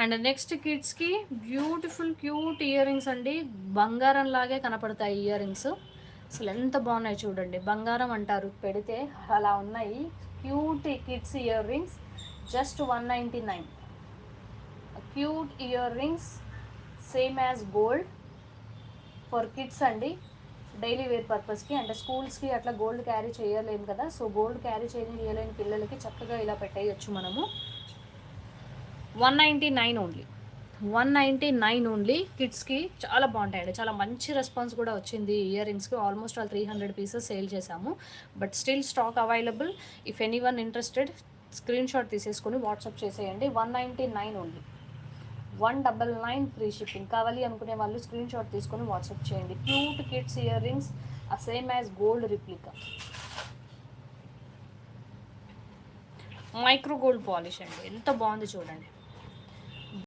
And next కిడ్స్కి beautiful cute earrings అండి. బంగారం లాగే కనపడతాయి ఇయర్ రింగ్స్. అసలు ఎంత బాగున్నాయి చూడండి. బంగారం అంటారు పెడితే, అలా ఉన్నాయి cute kids ear rings. Just 199. Cute earrings same as gold for kids అండి. డైలీ వేర్ పర్పస్కి, అంటే స్కూల్స్కి అట్లా గోల్డ్ క్యారీ చేయలేము కదా, సో గోల్డ్ క్యారీ చేయలేని పిల్లలకి చక్కగా ఇలా పెట్టేయచ్చు మనము. 199 ఓన్లీ. 199 ఓన్లీ. కిడ్స్కి చాలా బాగుంటాయండి. చాలా మంచి రెస్పాన్స్ కూడా వచ్చింది ఇయర్ రింగ్స్కి. ఆల్మోస్ట్ ఆల్ 300 పీసెస్ సేల్ చేశాము. But still stock available. If anyone interested screenshot తీసేసుకొని వాట్సాప్ చేసేయండి. 199 ఓన్లీ. 199 free shipping. కావాలి అనుకునే వాళ్ళు స్క్రీన్ షాట్ తీసుకొని వాట్సాప్ చేయండి. Cute kids earrings same as gold replica. Micro gold polish అండి, ఎంత బాగుంది చూడండి.